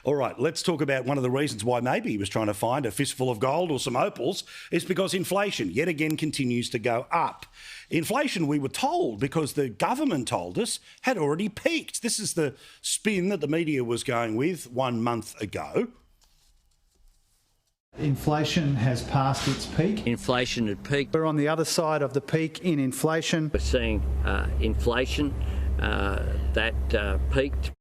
All right, let's talk about one of the reasons why maybe he was trying to find a fistful of gold or some opals is because inflation yet again continues to go up. Inflation, we were told, because the government told us, had already peaked. This is the spin that the media was going with 1 month ago. Inflation has passed its peak. Inflation had peaked. We're on the other side of the peak in inflation. We're seeing inflation that peaked.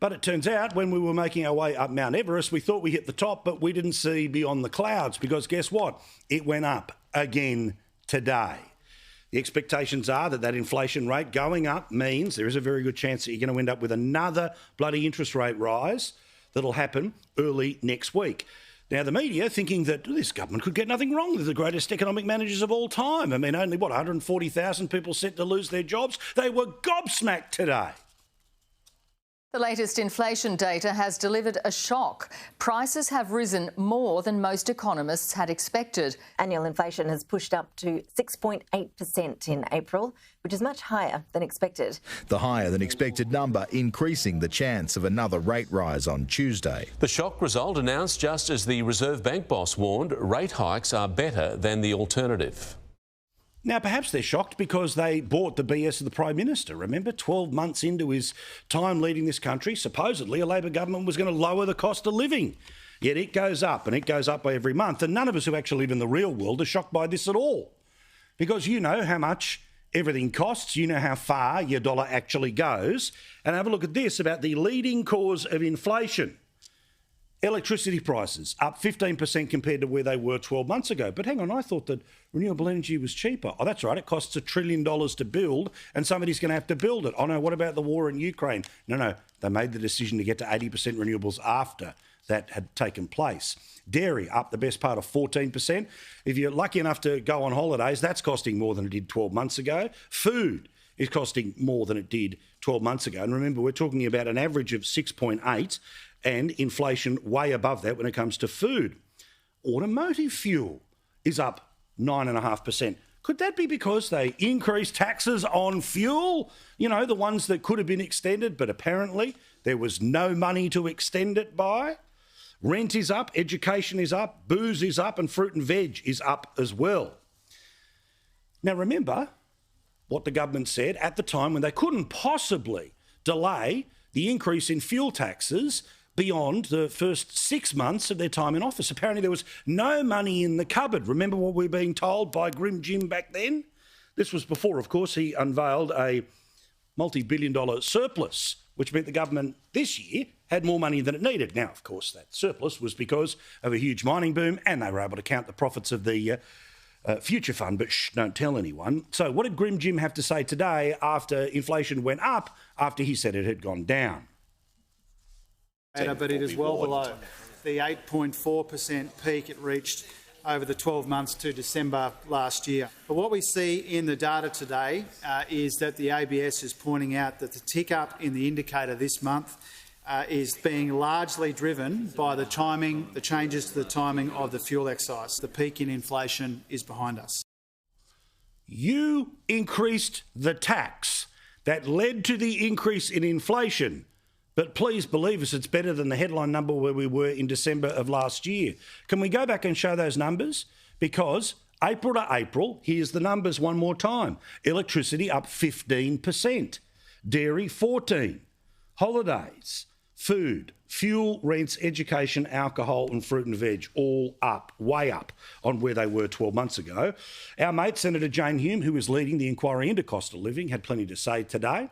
But it turns out when we were making our way up Mount Everest, we thought we hit the top, but we didn't see beyond the clouds because guess what? It went up again today. The expectations are that inflation rate going up means there is a very good chance that you're going to end up with another bloody interest rate rise that'll happen early next week. Now, the media thinking that this government could get nothing wrong. They're the greatest economic managers of all time. I mean, only, 140,000 people set to lose their jobs? They were gobsmacked today. The latest inflation data has delivered a shock. Prices have risen more than most economists had expected. Annual inflation has pushed up to 6.8% in April, which is much higher than expected. The higher than expected number increasing the chance of another rate rise on Tuesday. The shock result announced just as the Reserve Bank boss warned rate hikes are better than the alternative. Now, perhaps they're shocked because they bought the BS of the Prime Minister. Remember, 12 months into his time leading this country, supposedly a Labor government was going to lower the cost of living. Yet it goes up, and it goes up by every month. And none of us who actually live in the real world are shocked by this at all. Because you know how much everything costs, you know how far your dollar actually goes. And have a look at this about the leading cause of inflation. Electricity prices up 15% compared to where they were 12 months ago. But hang on, I thought that renewable energy was cheaper. Oh, that's right, it costs $1 trillion to build and somebody's going to have to build it. Oh no, what about the war in Ukraine? No, they made the decision to get to 80% renewables after that had taken place. Dairy up the best part of 14%. If you're lucky enough to go on holidays, that's costing more than it did 12 months ago. Food is costing more than it did 12 months ago. And remember, we're talking about an average of 6.8 and inflation way above that when it comes to food. Automotive fuel is up 9.5%. Could that be because they increased taxes on fuel? You know, the ones that could have been extended, but apparently there was no money to extend it by. Rent is up, education is up, booze is up, and fruit and veg is up as well. Now, remember what the government said at the time when they couldn't possibly delay the increase in fuel taxes beyond the first 6 months of their time in office. Apparently there was no money in the cupboard. Remember what we were being told by Grim Jim back then? This was before, of course, he unveiled a multi-billion-dollar surplus, which meant the government this year had more money than it needed. Now, of course, that surplus was because of a huge mining boom and they were able to count the profits of the future fund, but shh, don't tell anyone. So what did Grim Jim have to say today after inflation went up, after he said it had gone down? But it is well below the 8.4% peak it reached over the 12 months to December last year. But what we see in the data today is that the ABS is pointing out that the tick up in the indicator this month is being largely driven by the changes to the timing of the fuel excise. The peak in inflation is behind us. You increased the tax that led to the increase in inflation. But please believe us, it's better than the headline number where we were in December of last year. Can we go back and show those numbers? Because April to April, here's the numbers one more time. Electricity up 15%, dairy 14%, holidays, food, fuel, rents, education, alcohol and fruit and veg all up, way up on where they were 12 months ago. Our mate, Senator Jane Hume, who is leading the inquiry into cost of living, had plenty to say today.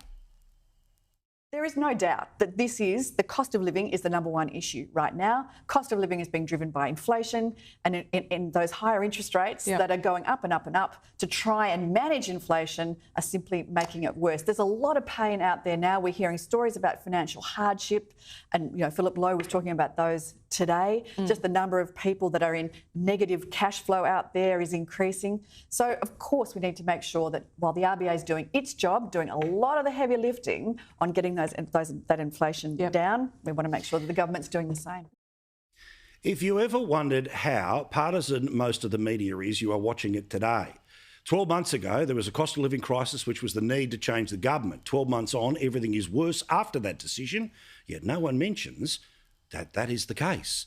There is no doubt that the cost of living is the number one issue right now. Cost of living is being driven by inflation and in those higher interest rates that are going up and up and up to try and manage inflation are simply making it worse. There's a lot of pain out there now. We're hearing stories about financial hardship and, Philip Lowe was talking about those today. Just the number of people that are in negative cash flow out there is increasing. So, of course, we need to make sure that while the RBA is doing its job, doing a lot of the heavy lifting on getting that inflation down, we want to make sure that the government's doing the same. If you ever wondered how partisan most of the media is, you are watching it today. 12 months ago, there was a cost of living crisis, which was the need to change the government. 12 months on, everything is worse after that decision, yet no one mentions that that is the case.